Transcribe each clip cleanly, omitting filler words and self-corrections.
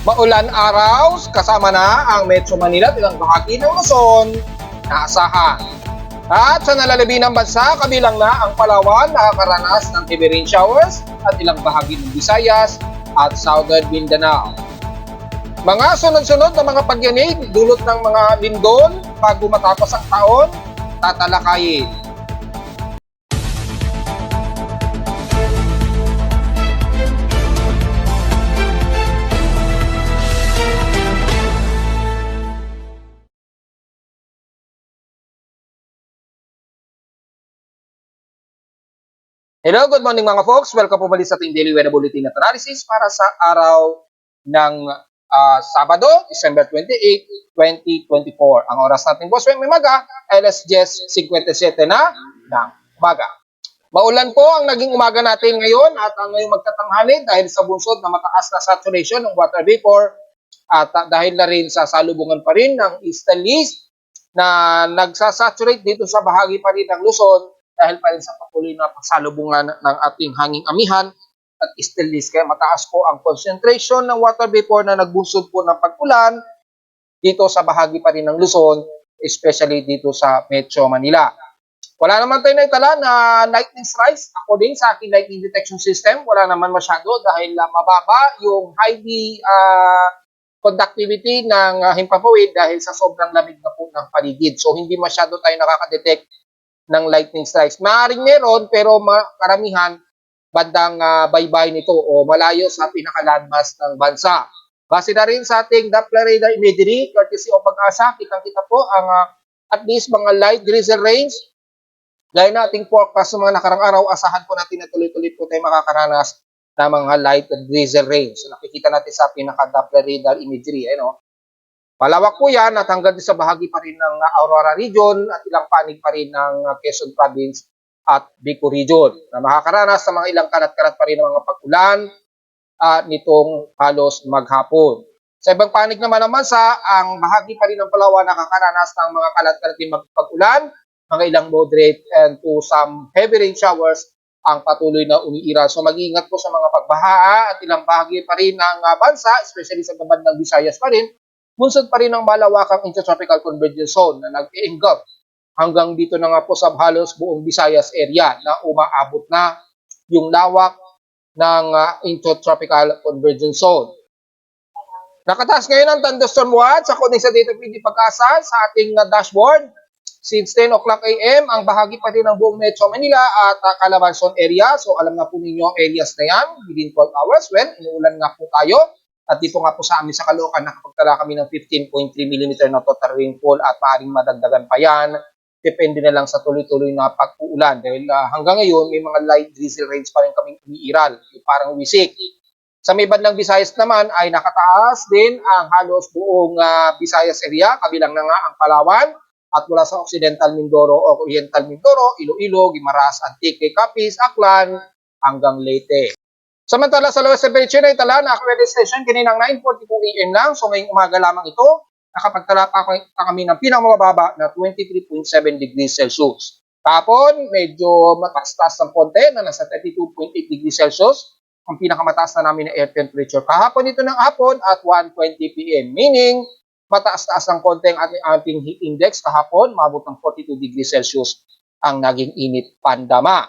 Maulan araw, kasama na ang Metro Manila at ilang bahagi ng Luzon na asahan. At sa nalalabing ng bansa, kabilang na ang Palawan, nakakaranas ng heavy rain showers at ilang bahagi ng Visayas at Southern Mindanao. Mga sunod-sunod na mga pagyanig, dulot ng mga lindol bago matapos ang taon, tatalakayin. Hello, good morning mga folks. Welcome po muli sa ating Daily Weather Bulletin at Analysis para sa araw ng Sabado, December 28, 2024. Ang oras natin po sa umaga, alas 10:57 na ng umaga. Maulan po ang naging umaga natin ngayon at ang ngayong magtatanghali dahil sa bunsod na mataas na saturation ng water vapor at dahil na rin sa salubungan pa rin ng easterlies na nagsasaturate dito sa bahagi pa rin ng Luzon dahil pa rin sa patuloy na pagsalubungan ng ating hanging amihan at easterlies. Kaya mataas po ang concentration ng water vapor na nagbunsod po ng pag-ulan dito sa bahagi pa rin ng Luzon, especially dito sa Metro Manila. Wala naman tayo naitala na lightning strikes. According sa aking lightning detection system, wala naman masyado dahil mababa yung heavy conductivity ng himpapawid dahil sa sobrang lamig na po ng paligid. So hindi masyado tayo nakaka-detect ng lightning strikes. Maaaring meron pero karamihan bandang baybay nito o malayo sa pinaka-landmass ng bansa. Base na rin sa ating Doppler radar imagery, courtesy o Pag-asa, kitang-kita po ang at least mga light drizzle rains. Gaya na ating forecast sa mga nakarang araw, asahan po natin na tuloy-tuloy po tayo makakaranas ng mga light drizzle rains. So, nakikita natin sa pinaka-Doppler radar imagery. Malawak po yan at hanggang sa bahagi pa rin ng Aurora region at ilang panig pa rin ng Quezon province at Bicol region na makakaranas sa mga ilang kalat-kalat pa rin ng mga pag-ulan nitong halos maghapon. Sa ibang panig naman sa ang bahagi pa rin ng Palawan nakakaranas ng mga kalat-kalat din pag-ulan, mga ilang moderate and to some heavy rain showers ang patuloy na umiiral. So mag-iingat po sa mga pagbaha at ilang bahagi pa rin ng bansa, especially sa bandang Visayas pa rin. Bunsod pa rin ang malawakang intertropical convergence zone na nag-i-engulf hanggang dito na nga po sa halos buong Visayas area na umaabot na yung lawak ng intertropical convergence zone. Nakataas ngayon ang thunderstorm watch according sa data PD Pag-asa sa ating dashboard. Since 10 o'clock AM, ang bahagi pa rin ng buong Metro Manila at Calabarzon area. So alam na po ninyo ang areas na yan within 12 hours. Well, inuulan nga po tayo. At dito nga po sa amin sa Caloocan, nakapagtala kami ng 15.3 mm na total rainfall at maaaring madagdagan pa yan. Depende na lang sa tuloy-tuloy na pag-uulan. Dahil hanggang ngayon, may mga light drizzle rains pa rin kaming umiiral. Parang wisik. Sa may bandang Visayas naman ay nakataas din ang halos buong Visayas area. Kabilang na nga ang Palawan. At mula sa Occidental Mindoro o Oriental Mindoro, Iloilo, Guimaras, Antique, Capiz, Aklan, hanggang Leyte. Samantala sa lowest temperature na itala na accurate station kaninang 9:42 AM lang. So ngayong umaga lamang ito, nakapagtala pa kami ng pinakamababa na 23.7 degrees Celsius. Kahapon, medyo mataas-taas ng konti na nasa 32.8 degrees Celsius. Ang pinakamataas na namin na air temperature kahapon ito ng hapon at 1:20 PM. Meaning, mataas-taas ng konti ang ating heat index kahapon, maabot ng 42 degrees Celsius ang naging init pandama.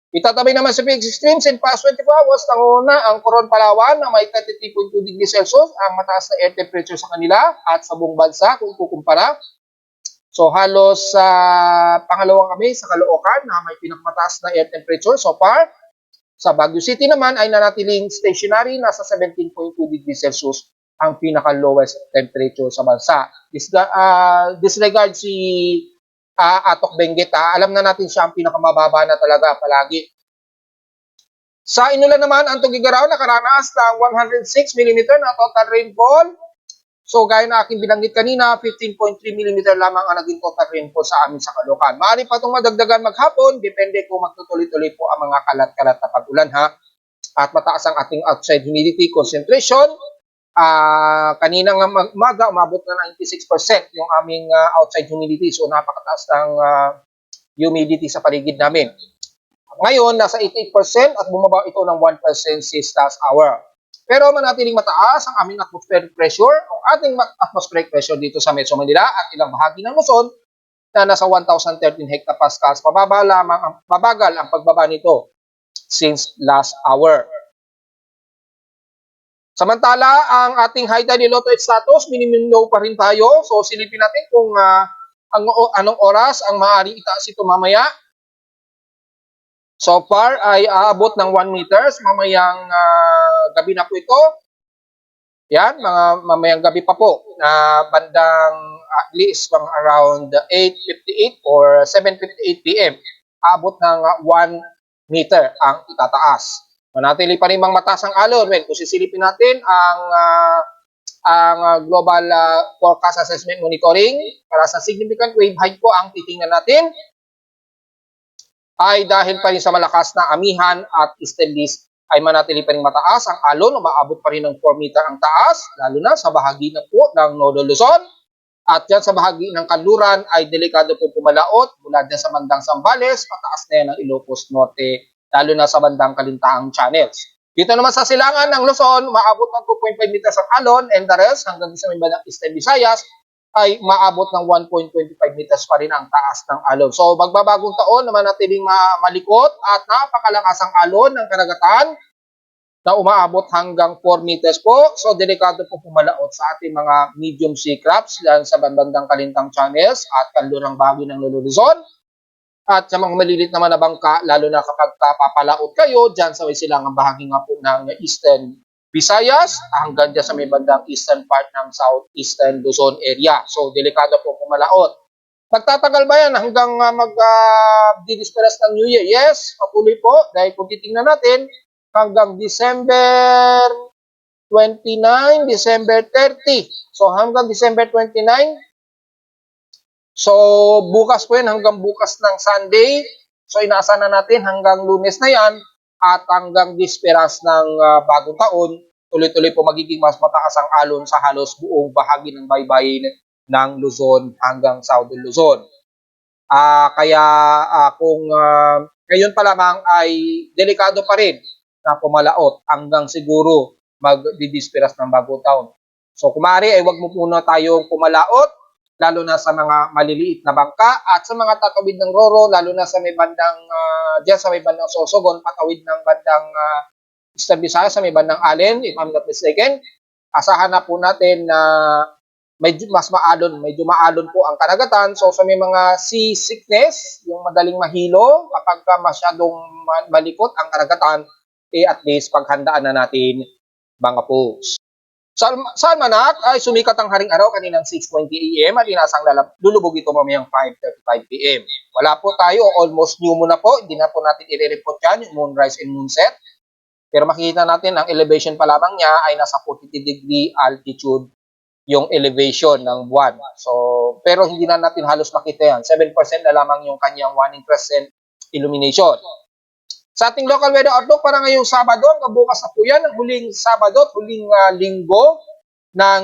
Itatabi naman sa peak extremes in past 24 hours, nanguna ang Coron Palawan na may 33.2 degrees Celsius ang mataas na air temperature sa kanila at sa buong bansa kung ikukumpara. So halos pangalawa kami sa Caloocan na may pinakamataas na air temperature so far. Sa Baguio City naman ay nanatiling stationary, nasa 17.2 degrees Celsius ang pinaka-lowest temperature sa bansa. Disregard si Atok Benguet, alam na natin siya ang pinakamababa na talaga palagi. Sa Inulan naman, ang Tugigaraw nakaranas ng 106 mm na total rainfall. So gaya na aking binanggit kanina, 15.3 mm lamang ang naging total rainfall sa amin sa Caloocan. Maaari pa itong madagdagan maghapon, depende kung magtutuloy-tuloy po ang mga kalat-kalat na pag-ulan at mataas ang ating outside humidity concentration. Kanina nga umaga, umabot na 96% yung aming outside humidity. So napakataas ng humidity sa paligid namin. Ngayon, nasa 88% at bumaba ito ng 1% since last hour. pero manatiling mataas ang aming atmospheric pressure o ating atmospheric pressure dito sa Metro Manila at ilang bahagi ng Luzon na nasa 1,013 hectopascals. Mabagal ang pagbaba nito since last hour. Samantala, ang ating high tide low tide status, minimum low pa rin tayo. So silipin natin kung anong oras ang maaaring itaas ito mamaya. So far ay aabot ng 1 meters. Mamayang gabi na po ito. Yan, mamayang gabi pa po na bandang at least pang around 8:58 or 7:58 p.m. Aabot ng 1 meter ang itataas. Manatili pa rin mang mataas ang alon. Well, kung sisilipin natin ang Global Forecast Assessment Monitoring para sa significant wave height po ang titingnan natin ay dahil pa rin sa malakas na amihan at easterlies ay manatili pa rin mataas ang alon, umaabot pa rin ng 4 meter ang taas, lalo na sa bahagi na po ng Nodo Luzon. At yan sa bahagi ng Kanluran ay delikado po pumalaot mula dyan sa bandang Zambales, pataas na yan ng Ilocos Norte, lalo na sa bandang Kalintaang Channels. Dito naman sa silangan ng Luzon, maabot ng 2.5 meters ang alon, and the rest hanggang sa may bandang Eastern Visayas ay maabot ng 1.25 meters pa rin ang taas ng alon. So magbabagong taon naman natiling malikot at napakalakas ang alon ng karagatan na umaabot hanggang 4 meters po. So delikado po pumalaot sa ating mga medium sea crabs yan sa bandang Kalintang Channels at kanlurang bahagi ng Luzon. At sa mga malilit naman na bangka, lalo na kapag papalaot kayo dyan sa may silangang bahagi nga po ng Eastern Visayas hanggang dyan sa may bandang eastern part ng southeastern Luzon area. So, delikado po pumalaot. Magtatagal ba yan hanggang mag-didisperas ng New Year? Yes, patuloy po. Dahil kung titingnan natin, hanggang December 29, December 30. So, hanggang December 29, so bukas po yan hanggang bukas ng Sunday. So, inaasahan na natin hanggang Lunes na yan. At hanggang disperas ng bagong taon, tuloy-tuloy po magiging mas mataas ang alon sa halos buong bahagi ng baybayin ng Luzon hanggang Southern Luzon. Kaya kung ngayon pa lamang ay delikado pa rin na pumalaot hanggang siguro magdidisperas ng bagong taon. So kung maaari ay wag mo muna tayong pumalaot, lalo na sa mga maliliit na bangka at sa mga tatawid ng Roro, lalo na sa may bandang diyan sa may bandang Sorsogon, patawid ng bandang Eastern Visayas sa may bandang Allen, if I'm not mistaken. Asahan na po natin na medyo maalon po ang karagatan. So sa may mga sea sickness, yung madaling mahilo kapag masyadong malikot ang karagatan, at least paghandaan na natin mga po. Sa Almanac ay sumikat ang haring araw kaninang 6:20 AM at inasang lulubog ito mamayang 5:35 PM. Wala po tayo, almost new moon na po. Hindi na po natin i-report yan, yung moonrise and moonset. Pero makikita natin ang elevation pa lamang niya ay nasa 42 degree altitude yung elevation ng buwan. So, pero hindi na natin halos makita yan. 7% na lamang yung kanyang 1% illumination. Sa ating local weather outlook para ngayong Sabado, hanggang bukas na po yan, ang huling Sabado at huling linggo ng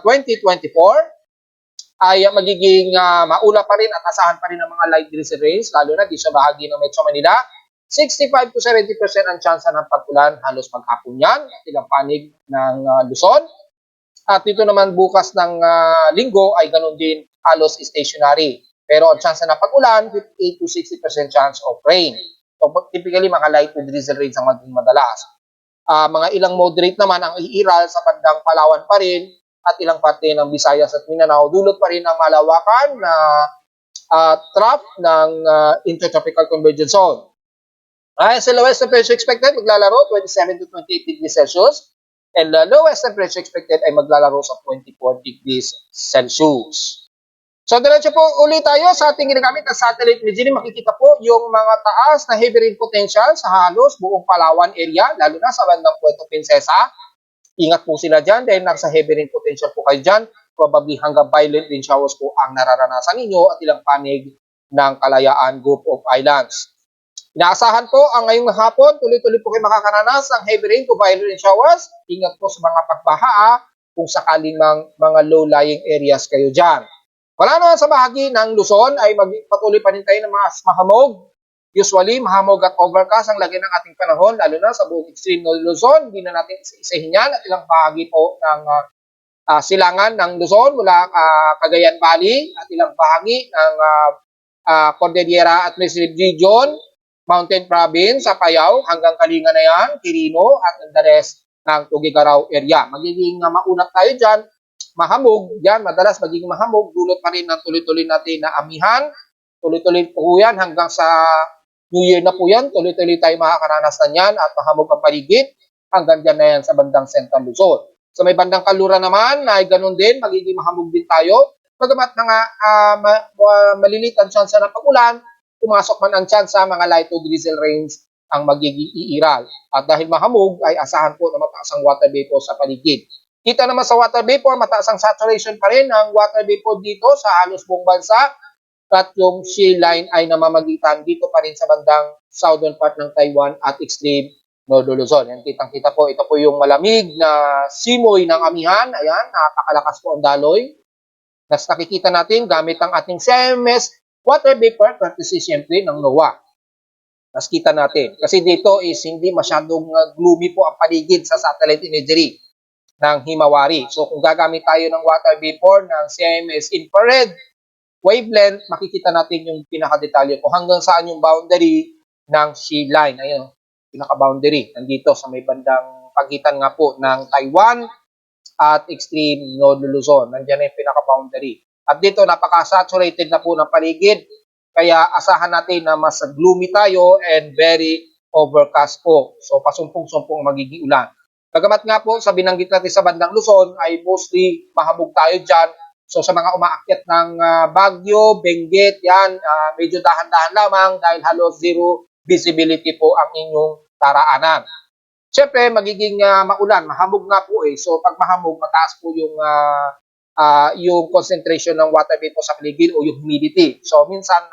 2024 ay magiging maula pa rin at asahan pa rin ng mga light drizzle rains, lalo na dito sa bahagi ng Metro Manila. 65 to 70% ang chance ng pag-ulan halos maghapon yan at ilang panig ng Luzon. At dito naman bukas ng linggo ay ganun din halos stationary. Pero ang chance na pag-ulan, 58 to 60% chance of rain. So, typically, mga light to drizzle rains ang maging madalas. Mga ilang moderate naman ang iiral sa bandang Palawan pa rin at ilang parte ng Visayas at Mindanao. Dulot pa rin ng malawakan na trough ng intertropical convergence zone. Sa lowest temperature expected, maglalaro 27 to 28 degrees Celsius. And the lowest temperature expected ay maglalaro sa 24 degrees Celsius. So, diretso po ulit tayo sa ating ginagamit na satellite imagery. Makikita po yung mga taas na heavy rain potential sa halos buong Palawan area, lalo na sa bandang Puerto Princesa. Ingat po sila dyan dahil nasa heavy rain potential po kayo dyan. Probably hanggang violent rain showers po ang nararanasan ninyo at ilang panig ng Kalayaan Group of Islands. Inaasahan po ang ngayong hapon, tuloy-tuloy po kayo makakaranas ng heavy rain to violent rain showers. Ingat po sa mga pagbaha kung sakaling mga low-lying areas kayo dyan. Wala naman sa bahagi ng Luzon ay patuloy pa rin tayo ng mas mahamog Usually, mahamog at overcast ang lagi ng ating panahon, lalo na sa buong extreme Luzon. Hindi na natin isa-isahin yan at ilang bahagi po ng silangan ng Luzon mula Cagayan Valley at ilang bahagi ng Cordillera Administrative Region, Mountain Province, sa Apayao, hanggang Kalinga na yan, Quirino, at the rest ng Tugigaraw area. Magiging maunat tayo dyan, mahamog, dyan, madalas magiging mahamog, dulot pa rin ng tuloy-tuloy natin na amihan, tuloy-tuloy po yan hanggang sa New Year na po yan, tuloy-tuloy tayo makakaranas na yan at mahamog ang paligid, hanggang dyan na yan sa bandang Central Luzon. Sa may bandang Kalura naman, ay ganun din, magiging mahamog din tayo. Bagamat mga malilit ang chance ng pag-ulan, pumasok man ang chance sa mga light to drizzle rains ang magiging iiral. At dahil mahamog, ay asahan po na mataas ang water vapor sa paligid. Kita naman sa water vapor, mataas ang saturation pa rin ng water vapor dito sa halos buong bansa. At yung sea line ay namamagitan dito pa rin sa bandang southern part ng Taiwan at extreme Northern Luzon. Yan, kitang-kita po, ito po yung malamig na simoy ng amihan. Ayan, napakalakas po ang daloy. Tapos nakikita natin gamit ang ating CMS water vapor courtesy siyempre ng NOAA. Tapos kita natin. Kasi dito is hindi masyadong gloomy po ang paligid sa satellite imagery ng Himawari. So kung gagamit tayo ng water vapor ng CMS infrared wavelength, makikita natin yung pinakadetalye po hanggang saan yung boundary ng sea line. Ayun, pinaka-boundary. Nandito sa may bandang pagitan nga po ng Taiwan at extreme Northern Luzon. Nandiyan na yung pinaka-boundary. At dito, napaka-saturated na po ng paligid. Kaya asahan natin na mas gloomy tayo and very overcast po. So, pasumpong-sumpong magiging ulan. Bagamat nga po, sa binanggit natin sa bandang Luzon, ay mostly mahabog tayo dyan. So sa mga umaakyat ng Baguio, Benguet, yan, medyo dahan-dahan lamang dahil halos zero visibility po ang inyong daraanan. Siyempre, magiging maulan, mahamog nga po eh. So pag mahamog, mataas po yung concentration ng water vapor sa paligid o yung humidity. So minsan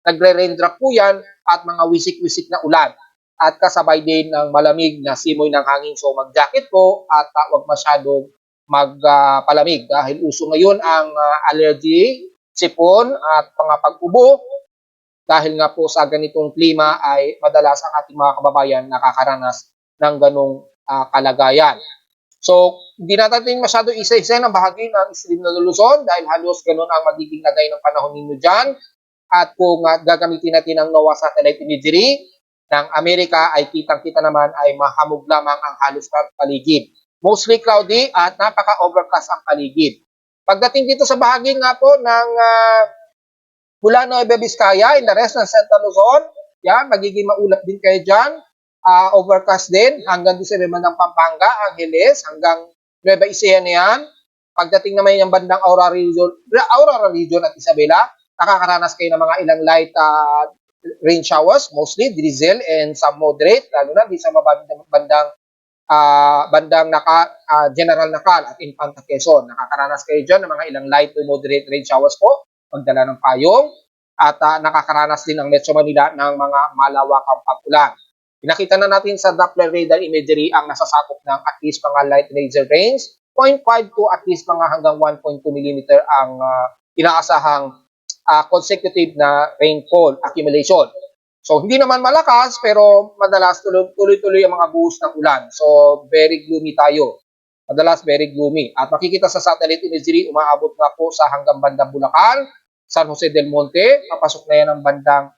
nagre-raindrop po yan at mga wisik-wisik na ulan. At kasabay din ng malamig na simoy ng hangin. So mag-jacket po at huwag masyadong magpalamig dahil uso ngayon ang allergy, sipon at mga pag-ubo dahil nga po sa ganitong klima ay madalas ang ating mga kababayan nakakaranas ng ganong kalagayan. So, hindi natin masyado isa-isa ng bahagi ng extreme na Luzon dahil halos ganun ang magiging lagay ng panahon ninyo dyan. At kung gagamitin natin ang NOAA satellite imagery ng Amerika ay kitang-kita naman ay mahamog lamang ang halos paligid. Mostly cloudy at napaka-overcast ang paligid. Pagdating dito sa bahagi nga po ng mula Nueva Vizcaya in the rest ng Central Luzon, yan, magiging maulap din kayo dyan. Overcast din hanggang doon sa bandang Pampanga, Angeles, hanggang Nueva Ecija na yan. Pagdating naman yung bandang Aurora Region at Isabela, nakakaranas kayo ng mga ilang light rain showers, mostly drizzle and some moderate, lalo na di sa bandang General Nakal at Infanta Quezon. Nakakaranas kayo dyan ng mga ilang light to moderate rain showers po, pagdala ng payong, at nakakaranas din ang Metro Manila ng mga malawakang pag-ulan. Pinakita na natin sa Doppler radar imagery ang nasasakop ng at least mga light drizzle rains, 0.5 to at least mga hanggang 1.2 mm ang inaasahang consecutive na rainfall accumulation. So, hindi naman malakas, pero madalas tuloy-tuloy ang mga buhos ng ulan. So, very gloomy tayo. Madalas very gloomy. At makikita sa satellite imagery, umaabot nga po sa hanggang bandang Bulacan, San Jose del Monte, papasok na yan ang bandang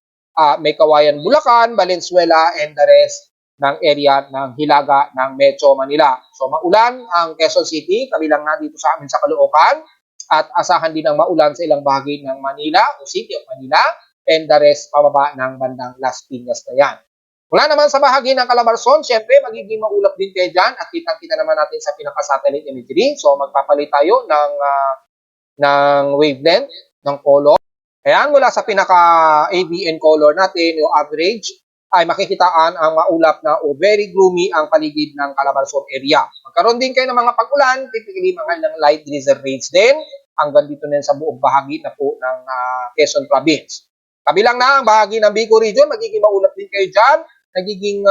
May Kawayan, Bulacan, Valenzuela, and the rest ng area ng Hilaga ng Metro Manila. So, maulan ang Quezon City, kabilang na dito sa amin sa Caloocan, at asahan din ang maulan sa ilang bahagi ng Manila o City of Manila, and the rest pababa ng bandang Las Piñas na yan. Mula naman sa bahagi ng Calabarzon, syempre magiging maulap din kayo dyan at kitang-kita naman natin sa pinaka-satellite imagery. So magpapalit tayo ng wavelength, ng color. Ayan, mula sa pinaka-ABN color natin, yung average, ay makikitaan ang maulap na o very gloomy ang paligid ng Calabarzon area. Magkaroon din kayo ng mga pag-ulan, typically mga ilang light drizzle rains din, hanggang dito na sa buong bahagi na po ng Quezon Province. Kabilang na ang bahagi ng Bicol Region, magiging maulap din kayo dyan, nagiging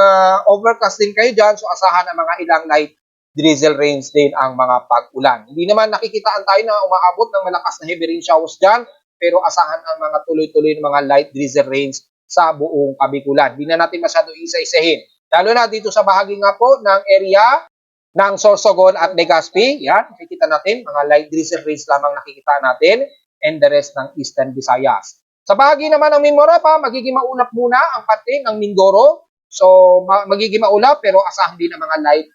overcast din kayo dyan, so asahan ang mga ilang light drizzle rains din ang mga pag-ulan. Hindi naman nakikitaan tayo na umaabot ng malakas na heavy rain showers dyan, pero asahan ang mga tuloy-tuloy ng mga light drizzle rains sa buong Kabikulan. Di na natin masyado isa-isahin. Lalo na dito sa bahagi nga po ng area ng Sorsogon at Legazpi. Yan, nakikita natin, mga light drizzle rains lamang nakikita natin and the rest ng Eastern Visayas. Sa bahagi naman ng Mimaropa, magiging maulap muna ang parte ng Mindoro. So, magiging maulap pero asahan din ang mga light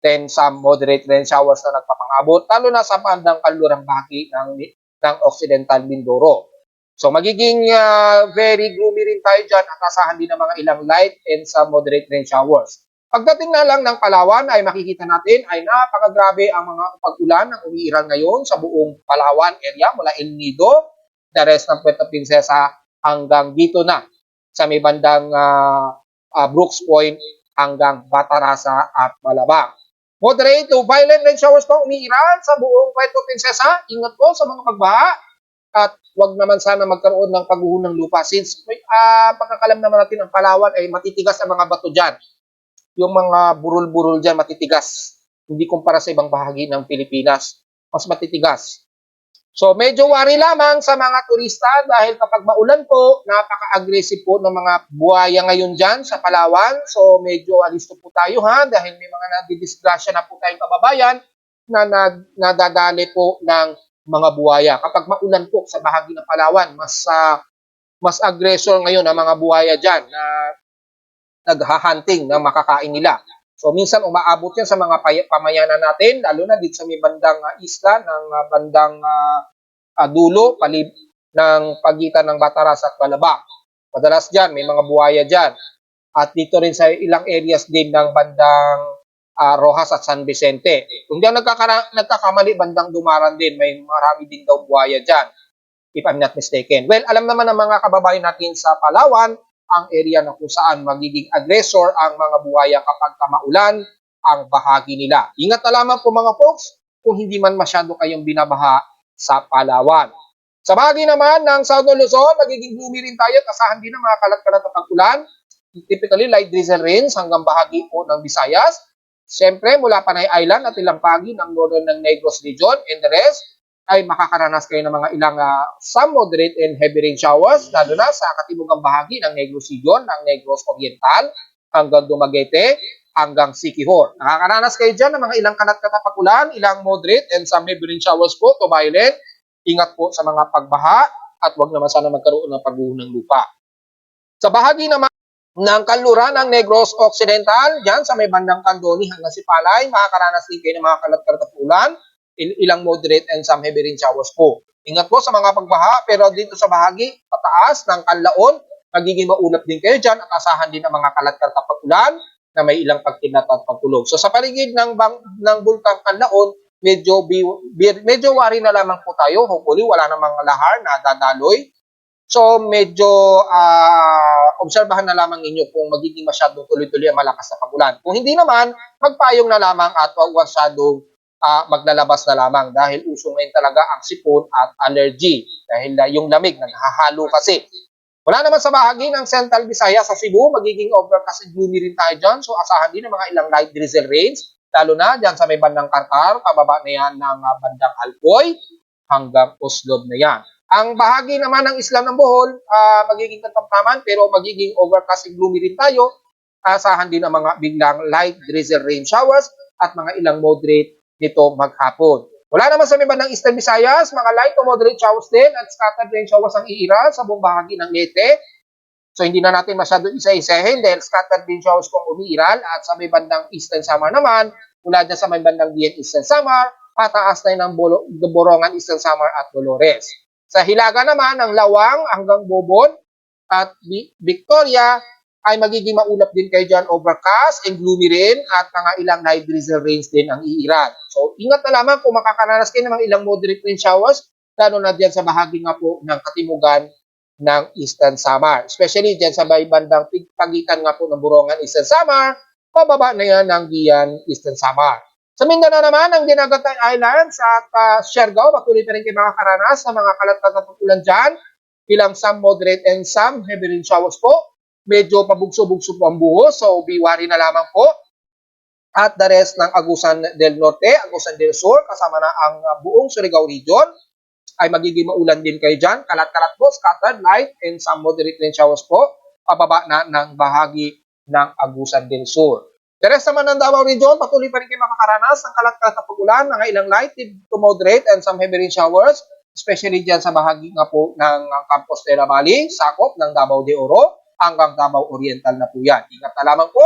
then some moderate rain showers na nagpapangabot, lalo na sa bandang kalurang bahagi ng Occidental Mindoro. So magiging very gloomy rin tayo dyan at asahan din ng mga ilang light and some moderate rain showers. Pagdating na lang ng Palawan ay makikita natin ay napakagrabe ang mga pag-ulan ng umiiral ngayon sa buong Palawan area mula El Nido, the rest ng Puerto Princesa hanggang dito na sa may bandang Brooks Point hanggang Batarasa at Malabang. Moderate to violent rain showers po umiiral sa buong Puerto Princesa. Ingat po sa mga pagbaha at wag naman sana magkaroon ng pagguho ng lupa since pagkakalam naman natin ang Palawan ay matitigas ang mga bato dyan. Yung mga burol-burol dyan matitigas. Hindi kumpara sa ibang bahagi ng Pilipinas. Mas matitigas. So medyo worry lamang sa mga turista dahil kapag maulan po, napaka-aggressive po ng mga buhaya ngayon dyan sa Palawan. So medyo alisto po tayo dahil may mga nadidisgrasya na po tayong kababayan na nadadali po ng mga buhaya. Kapag maulan po sa bahagi ng Palawan, mas aggressor ngayon ang mga buhaya dyan na naghahunting ng makakain nila. So minsan umaabot yan sa mga pamayanan natin, lalo na dito sa may bandang isla ng bandang dulo, palib ng pagitan ng Bataras at Malabang. Madalas dyan, may mga buhaya dyan. At dito rin sa ilang areas din ng bandang Rojas at San Vicente. Kung diyan nagkakamali, bandang Dumaran din, may marami din daw buhaya dyan, if I'm not mistaken. Well, alam naman ng mga kababayan natin sa Palawan, ang area na kung saan magiging aggressor ang mga buhaya kapag kamaulan ang bahagi nila. Ingat na lamang po mga folks kung hindi man masyado kayong binabaha sa Palawan. Sa bahagi naman ng Southern Luzon, magiging gloomy rin tayo at asahan din ng mga kalat-kalat na pag-ulan. Typically light drizzle rains hanggang bahagi po ng Visayas. Siyempre, mula Panay Island at ilang pagi ng northern ng Negros Region and the rest ay makakaranas kayo ng mga ilang some moderate and heavy rain showers, lalo na sa katimugang bahagi ng Negros Region, ng Negros Oriental, hanggang Dumaguete, hanggang Siquijor. Nakakaranas kayo dyan ng mga ilang kalat-kalat na pag-ulan, ilang moderate and some heavy rain showers po to violent. Ingat po sa mga pagbaha at huwag naman sana magkaroon ng pagguho ng lupa. Sa bahagi naman ng kanluran ng Negros Occidental, dyan sa may bandang Candoni hanggang Sipalay, makakaranas din kayo ng mga kalat-kalat na pag-ulan, ilang moderate and some heavy rain showers po. Ingat po sa mga pagbaha, pero dito sa bahagi pataas ng Kanlaon, magiging maulap din kayo dyan at asahan din ang mga kalat-kalat na pag-ulan na may ilang pagkidlat at pagkulog. So sa paligid ng Bulkang Kanlaon, medyo worry na lamang po tayo. Hopefully wala namang lahar na dadaloy. So medyo obserbahan na lamang ninyo kung magiging masyadong tuloy-tuloy ang malakas na pag-ulan. Kung hindi naman, magpayong na lamang at huwag masyadong maglalabas na lamang dahil uso ngayon talaga ang sipon at allergy dahil yung lamig naghahalo kasi. Wala naman sa bahagi ng Central Visayas sa Cebu, magiging overcast and gloomy rin tayo dyan. So asahan din ng mga ilang light drizzle rains, lalo na dyan sa may bandang Karkar, kababa na yan ng bandang Alcoy, hanggang Oslob na yan. Ang bahagi naman ng Islam ng Bohol, magiging katamtaman pero magiging overcast and gloomy rin tayo. Asahan din ng mga biglang light drizzle rain showers at mga ilang moderate nito maghapon. Wala naman sa may bandang Eastern Visayas, mga light to moderate showers din at scattered rain showers ang iiral sa buong bahagi ng Leyte. So hindi na natin masyado isa-isahin dahil scattered rain showers kung umiiral at sa may bandang Eastern Samar naman, mula dyan sa may bandang Bien Eastern Samar, pataas na ng Borongan Eastern Samar at Dolores. Sa Hilaga naman, ng Lawang hanggang Bobon at Victoria, ay magiging maulap din kayo dyan, overcast and gloomy rin at mga ilang light drizzle rains din ang iiral. So, ingat na lamang kung makakaranas kayo ng mga ilang moderate rain showers, lalo na dyan sa bahagi nga po ng katimugan ng Eastern Samar. Especially dyan sa bandang pagitan nga po ng Borongan Eastern Samar, pababa na yan ng Gian Eastern Samar. Sa Mindanao naman, ang Dinagat Islands at Siargao, patuloy pa rin kayo makakaranas ng mga kalat-kalat na pag-ulan dyan, ilang some moderate and some heavy rain showers po. Medyo pabugso-bugso po ang buhos, so be worry na lamang po. At the rest ng Agusan del Norte, Agusan del Sur, kasama na ang buong Surigao Region, ay magiging maulan din kayo dyan. Kalat-kalat po, scattered light and some moderate rain showers po. pababa na ng bahagi ng Agusan del Sur. The rest naman ng Davao Region, patuloy pa rin kayo makakaranas ng kalat-kalat na pag-ulan, mga ilang light to moderate and some heavy rain showers, especially dyan sa bahagi nga po ng Compostela Valley, sakop ng Davao de Oro, hanggang Davao Oriental na po yan. Ingat na lamang po.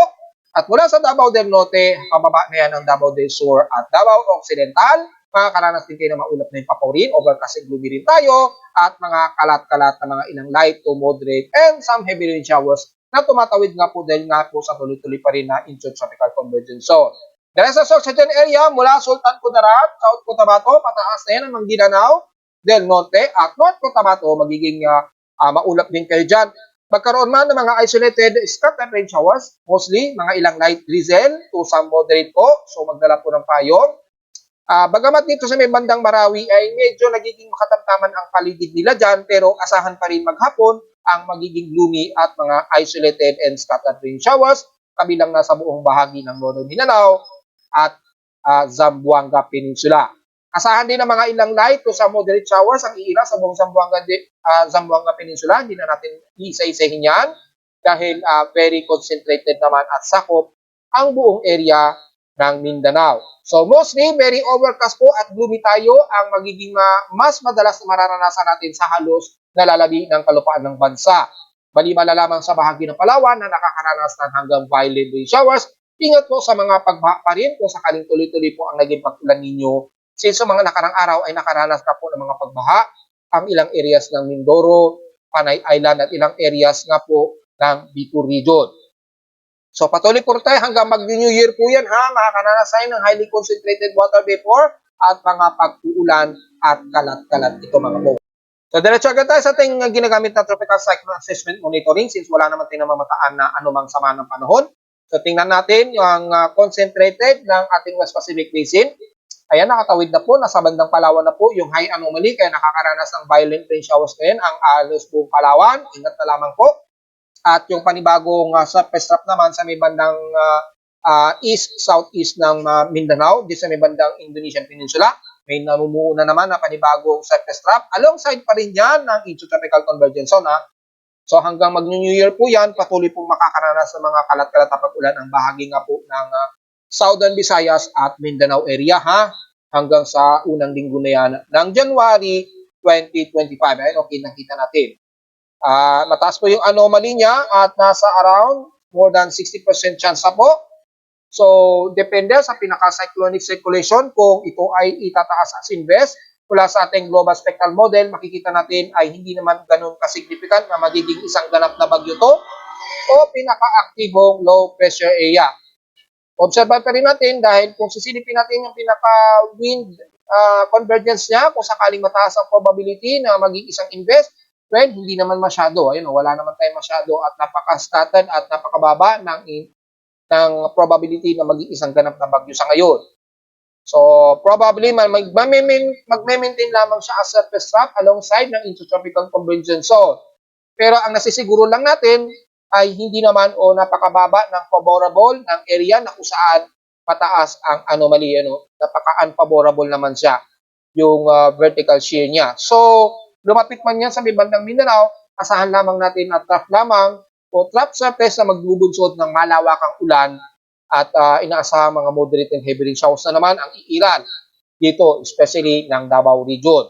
At mula sa Davao del Norte, pababa na yan ng Davao del Sur at Davao Occidental, makakaranas din kayo na maulap na yung paporin, overcast and gloomy rin tayo, at mga kalat-kalat na mga ilang light to moderate and some heavy rain showers na tumatawid nga po dahil nga po sa tuloy-tuloy pa rin na Intratropical Convergence Zone. Dahil sa Sorsogon area, mula Sultan Kudarat, South Cotabato, pataas na yan ang Manguindanao del Norte at North Cotabato, magiging maulap din kayo dyan. Magkaroon man ng mga isolated scattered rain showers, mostly mga ilang light drizzle to some moderate po, so magdala po ng payong. Bagamat dito sa may bandang Marawi ay medyo nagiging makatamtaman ang paligid nila dyan, pero asahan pa rin maghapon ang magiging gloomy at mga isolated and scattered rain showers, kabilang na sa buong bahagi ng Northern Mindanao at Zamboanga Peninsula. Asahan din ng mga ilang light to sa moderate showers ang iira sa buong Zamboanga Peninsula. Hindi na natin isa-isahin yan dahil very concentrated naman at sakop ang buong area ng Mindanao. So mostly, very overcast po at gloomy tayo ang magiging mas madalas na mararanasan natin sa halos nalalabi ng kalupaan ng bansa. Maliban na lamang sa bahagi ng Palawan na nakakaranas ng hanggang violent rain showers, ingat po sa mga pagbaha pa rin kung sakaling tuloy-tuloy po ang naging pag-ulan ninyo. Since sa mga nakarang araw ay nakaranas na po ng mga pagbaha ang ilang areas ng Mindoro, Panay Island at ilang areas nga po ng Bicol Region. So patuloy po tayo hanggang mag-New Year po yan ha, makakaranas tayo ng highly concentrated water vapor at mga pag-uulan at kalat-kalat ito mga po. So diretso agad tayo sa ating ginagamit na Tropical Cyclone Assessment Monitoring since wala naman tayong namamataan na anumang sama ng panahon. So tingnan natin yung concentrated ng ating West Pacific Basin. Ayan, nakatawid na po, nasa bandang Palawan na po yung high anomaly, kaya nakakaranas ng violent rain showers ngayon ang alos buong Palawan. Ingat na lamang po. At yung panibagong surface trap naman sa may bandang east-southeast ng Mindanao, di sa may bandang Indonesian Peninsula, may namumuo na naman na panibagong surface trap. Alongside pa rin yan ng Intratropical Convergence Zone. So hanggang mag-New Year po yan, patuloy pong makakaranas ng mga kalat-kalat na pag-ulan ang bahagi nga po ng Southern Visayas at Mindanao area ha, hanggang sa unang linggo na yan ng January 2025. Ayun, okay, nakita natin. Mataas po yung anomaly niya at nasa around more than 60% chance na po. So, depende sa pinaka-cyclonic circulation kung ito ay itataas as invest. Mula sa ating global spectral model, makikita natin ay hindi naman ganun ka-significant na magiging isang ganap na bagyo to o pinaka-aktibong low pressure area. Observe pa rin natin dahil kung sisilipin natin yung pinaka-wind convergence niya, kung sakaling mataas ang probability na maging isang invest, well, hindi naman masyado. Ayun, wala naman tayo masyado at napaka-scattered at napakababa ng probability na maging isang ganap na bagyo sa ngayon. So, probably magme-maintain lamang siya as surface trap alongside ng Intratropical Convergence Zone. Pero ang nasisiguro lang natin ay hindi naman o napakababa ng favorable ng area na kung saan mataas ang anomaly. Napaka-unfavorable naman siya yung vertical shear niya. So, lumapit man yan sa may bandang Mindanao, asahan lamang natin na trough lamang o trough surface na magbubunsod ng malawakang ulan at inaasahan mga moderate and heavy rain showers na naman ang iilan dito, especially ng Davao Region.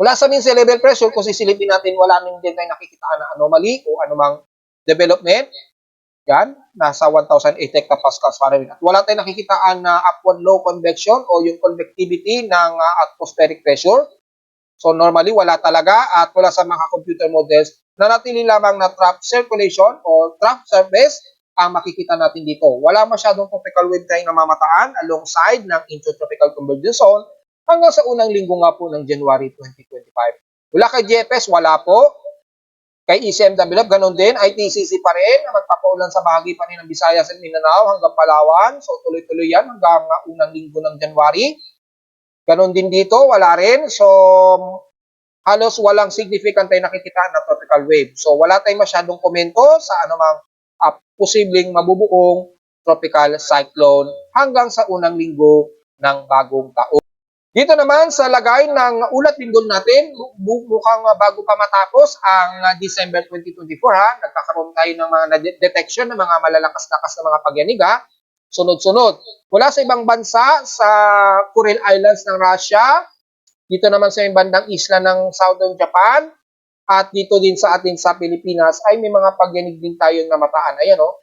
Mula sa mean sea level pressure, kung sisilipin natin, wala nang din tayo nakikitaan na anomaly o anumang development. Yan, nasa 1,008 hectopascals Fahrenheit. At wala tayong nakikitaan na upward low convection o yung convectivity ng atmospheric pressure. So normally, wala talaga. At wala sa mga computer models, nanatili lamang na trough circulation o trough surface ang makikita natin dito. Wala masyadong tropical wind tayong namamataan alongside ng Intratropical Convergence Zone hanggang sa unang linggo nga po ng January 2025. Mula kay GFS, wala po. Kay ECMWF, ganun din. ITCC pa rin na magpapaulan sa bahagi pa rin ng Visayas at Mindanao hanggang Palawan. So tuloy-tuloy yan hanggang unang linggo ng January. Ganun din dito, wala rin. So halos walang significant tayo nakikita na tropical wave. So wala tayong masyadong komento sa anumang posibleng mabubuong tropical cyclone hanggang sa unang linggo ng bagong taon. Dito naman sa lagay ng ulat lindol natin, mukhang bago pa matapos ang December 2024 ha, nagkakaroon tayo ng mga detection ng mga malalakas-lakas na mga pagyanig ha, sunod-sunod. Mula sa ibang bansa, sa Kuril Islands ng Russia, dito naman sa yung bandang isla ng Southern Japan, at dito din sa atin sa Pilipinas ay may mga pagyanig din tayong namataan. Ayan o.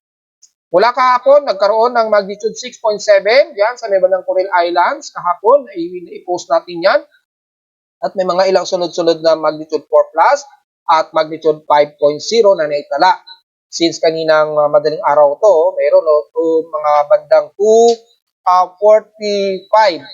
Mula kahapon, nagkaroon ng magnitude 6.7 yan sa may bandang Kuril Islands. Kahapon, i-post natin yan. At may mga ilang sunod-sunod na magnitude 4 plus at magnitude 5.0 na naitala. Since kaninang madaling araw to, mayroon mga bandang 2:45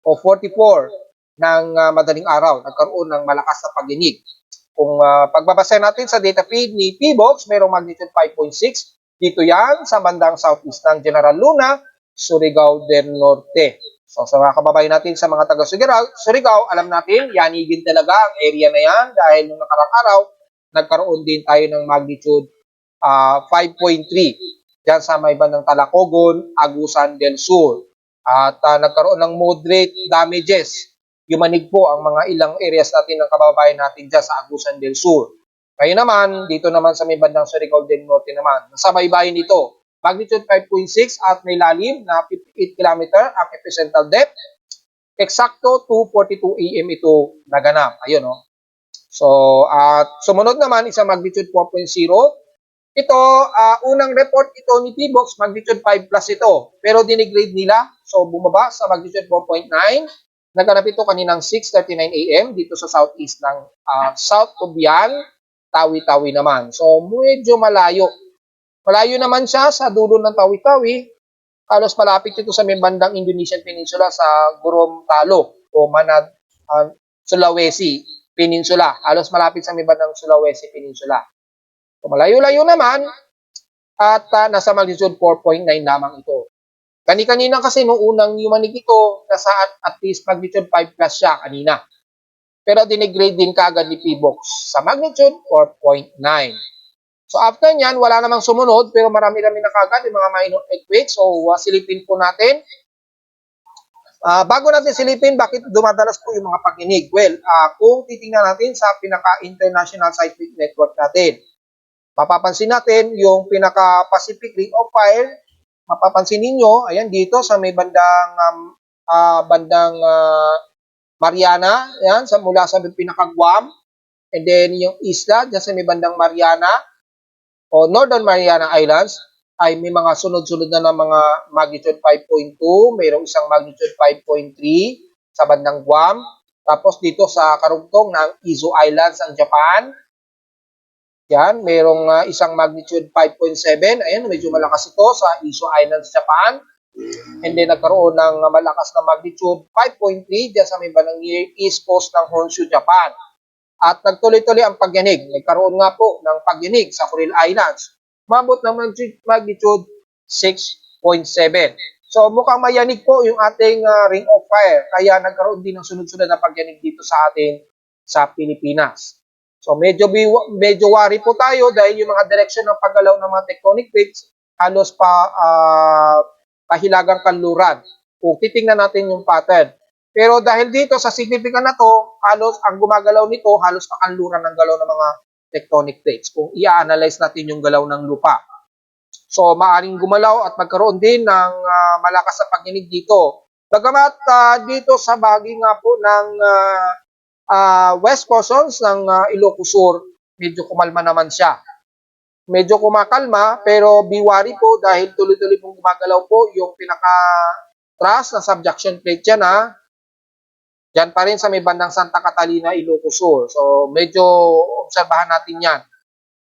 o 44 ng madaling araw. Nagkaroon ng malakas na pagdinig. Kung pagbabasa natin sa data feed ni PBOX, mayroong magnitude 5.6. Dito yan sa bandang southeast ng General Luna, Surigao del Norte. So sa mga kababayan natin sa mga taga Surigao, alam natin, yanigin talaga ang area na yan dahil nung nakarang araw, nagkaroon din tayo ng magnitude 5.3 dyan sa may bandang Talacogon, Agusan del Sur. At nagkaroon ng moderate damages. Yumanig po ang mga ilang areas natin ng kababayan natin dyan sa Agusan del Sur. Ngayon naman, dito naman sa may bandang Surigao del Norte naman, nasa baybayin nito, magnitude 5.6 at may lalim na 58 km ang epicentral depth. Eksakto 2:42 AM ito naganap. Ayun, no? So, at sumunod naman, isang magnitude 4.0. Ito, unang report ito ni PBOX, magnitude 5 plus ito. Pero dinigrade nila, so bumaba sa magnitude 4.9. Naganap ito kaninang 6:39 AM dito sa southeast ng South Tubian, Tawi-Tawi naman. So, medyo malayo. Malayo naman siya sa dulo ng Tawi-Tawi. Halos malapit ito sa may bandang Indonesian Peninsula sa Gorontalo o Manad, Sulawesi Peninsula. Halos malapit sa may bandang Sulawesi Peninsula. So, malayo-layo naman at nasa magnitude 4.9 lamang ito. Kani-kanina kasi nung unang yumanig ito, nasa at least magnitude 5 plus siya kanina. Pero dinigrade din kaagad ni PBOX sa magnitude 4.9. So after nyan, wala namang sumunod, pero marami-rami na kaagad yung mga minor earthquakes. So silipin po natin. Bago natin silipin, bakit dumadalas po yung mga pag-inig? Well, kung titingnan natin sa pinaka-international seismic network natin, mapapansin natin yung pinaka-Pacific Ring of Fire. Mapapansin ninyo, ayan dito sa may bandang Mariana, yan, mula sa pinaka-Guam, and then yung isla, dyan sa may bandang Mariana, o Northern Mariana Islands, ay may mga sunod-sunod na ng mga magnitude 5.2, mayroong isang magnitude 5.3 sa bandang Guam, tapos dito sa karugtong ng Izu Islands ang Japan, yan, mayroong isang magnitude 5.7, ayan, medyo malakas ito sa Izu Islands, Japan. And then nagkaroon ng malakas na magnitude 5.3 dyan sa may bandang east coast ng Honshu, Japan. At nagtuloy-tuloy ang pagyanig. Nagkaroon nga po ng pagyanig sa Kuril Islands. Mabot ng magnitude 6.7. So mukhang mayanig po yung ating Ring of Fire. Kaya nagkaroon din ng sunod-sunod na pagyanig dito sa atin sa Pilipinas. So medyo worry po tayo dahil yung mga direction ng paggalaw ng mga tectonic plates halos pa kahilagang kanluran. Kung titingnan natin yung pattern. Pero dahil dito sa significant na to, halos ang gumagalaw nito, halos kakanluran ng galaw ng mga tectonic plates. Kung i-analyze natin yung galaw ng lupa. So maaring gumalaw at magkaroon din ng malakas na pagdinig dito. Bagamat dito sa bahagi nga po ng west portions ng Ilocos Sur, medyo kumalma naman siya. Medyo kumakalma, pero biwari po dahil tuloy-tuloy pong gumagalaw po yung pinaka-thrust na subduction plate dyan ha. Dyan pa rin sa may bandang Santa Catalina, Ilocos Sur. So medyo obserbahan natin yan.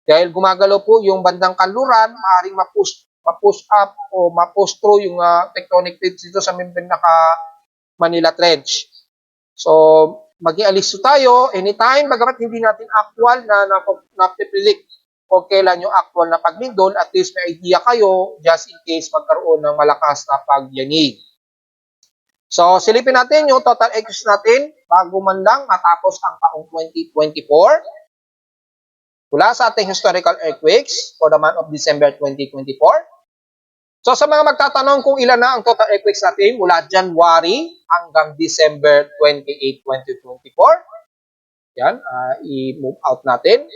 Dahil gumagalaw po yung bandang kanluran, maaaring ma-push up o ma-push through yung tectonic plates dito sa may Manila Trench. So mag-ialis tayo anytime, bagamat hindi natin actual na na-predict o kailan yung actual na paglindol, at least may idea kayo just in case magkaroon ng malakas na pagyanig. So, silipin natin yung total acres natin bago man lang matapos ang taong 2024. Mula sa ating historical earthquakes for the month of December 2024. So sa mga magtatanong kung ilan na ang total earthquakes natin mula January hanggang December 28, 2024. Yan, i-move out natin.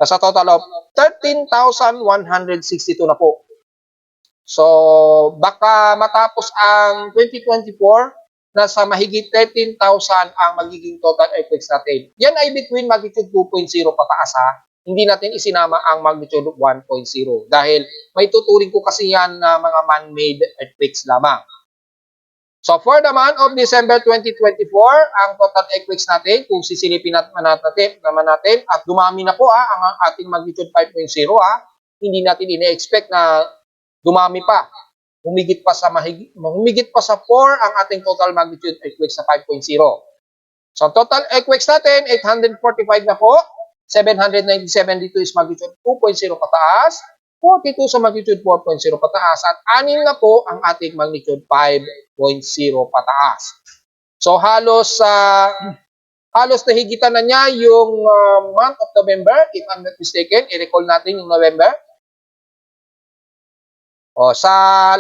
Sa total of 13,162 na po. So baka matapos ang 2024, nasa mahigit 13,000 ang magiging total earthquakes natin. Yan ay between magnitude 2.0 pataas ha. Hindi natin isinama ang magnitude 1.0 dahil may tuturing ko kasi yan na mga man-made earthquakes lamang. So for the month of December 2024, ang total earthquakes natin, kung sisilipin naman natin at dumami na po ang ating magnitude 5.0 hindi natin ine-expect na dumami pa. Humigit pa sa 4 ang ating total magnitude earthquakes sa 5.0. So total earthquakes natin 845 na po. 797 dito is magnitude 2.0 pataas, 42 sa magnitude 4.0 pataas, at 6 na po ang ating magnitude 5.0 pataas. So halos nahigitan na niya yung month of November, if I'm not mistaken. I-recall natin yung November. Sa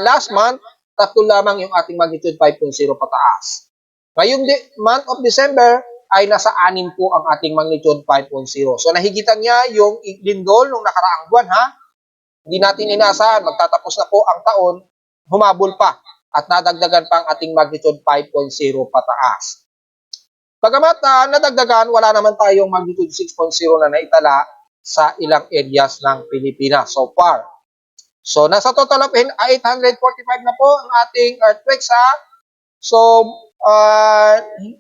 last month, 3 lamang yung ating magnitude 5.0 pataas. Ngayong month of December, ay nasa 6 po ang ating magnitude 5.0. So nahigitan niya yung lindol nung nakaraang buwan ha. Hindi natin inaasahan, magtatapos na po ang taon, humabol pa at nadagdagan pa ang ating magnitude 5.0 pataas. Bagamat nadagdagan, wala naman tayong magnitude 6.0 na naitala sa ilang areas ng Pilipinas so far. So nasa total of 845 na po ang ating earthquakes ha. So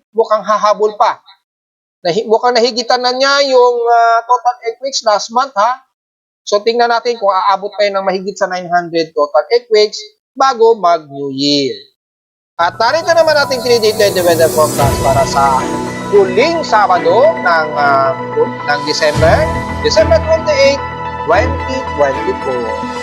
mukhang hahabol pa. Mukhang nahigitan na niya yung total earthquakes last month ha. So tingnan natin kung aabot pa yun ng mahigit sa 900 total earthquakes bago mag-New Year. At narito naman ating 3-day weather forecast para sa huling Sabado ng December 28, 2024.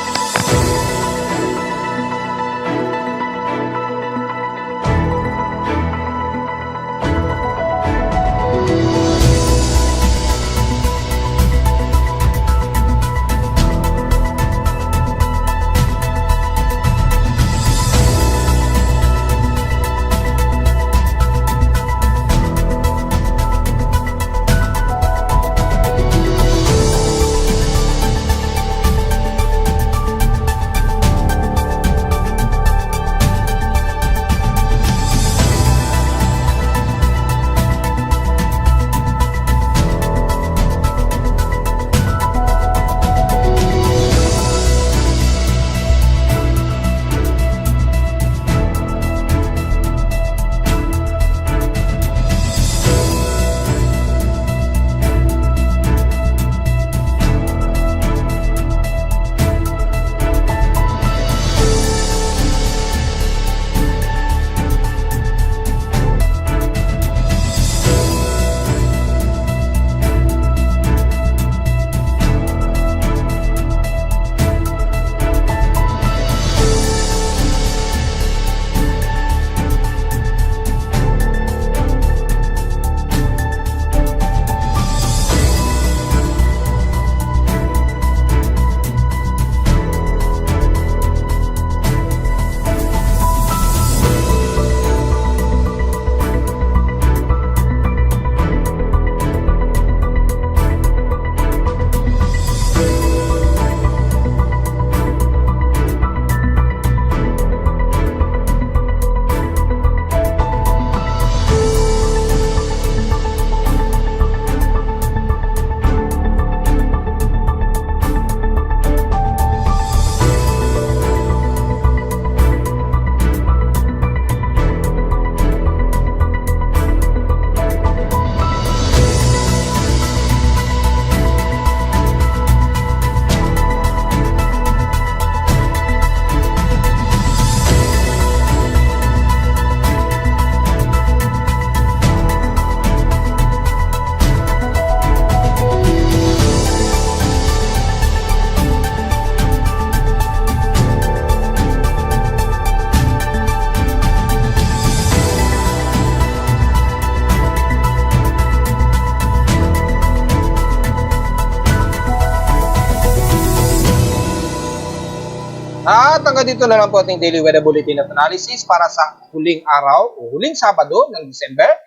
At hanggang dito na lang po ating daily weather bulletin at analysis para sa huling araw o huling Sabado ng December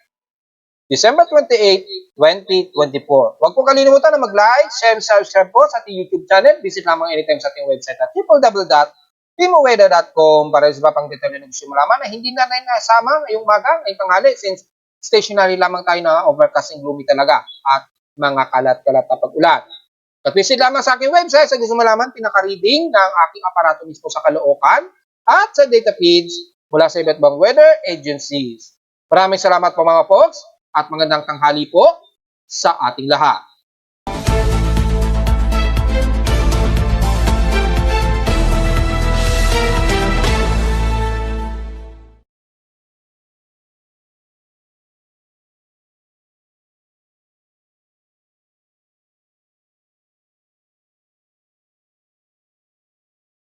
28, 2024. Huwag po kalimutan na mag-like, share, subscribe po sa ating YouTube channel. Visit lamang anytime sa ating website at www.timoweather.com para sa pang detalye na gusto mo malaman na hindi na nasama ngayong umaga, ngayong tanghali since stationary lamang tayo na overcast and gloomy talaga at mga kalat-kalat na pag-ulan. At visit lamang sa aking website sa gusto malaman, pinaka-reading ng aking aparato mismo sa Caloocan at sa data feeds mula sa iba't ibang weather agencies. Maraming salamat po mga folks at magandang tanghali po sa ating lahat.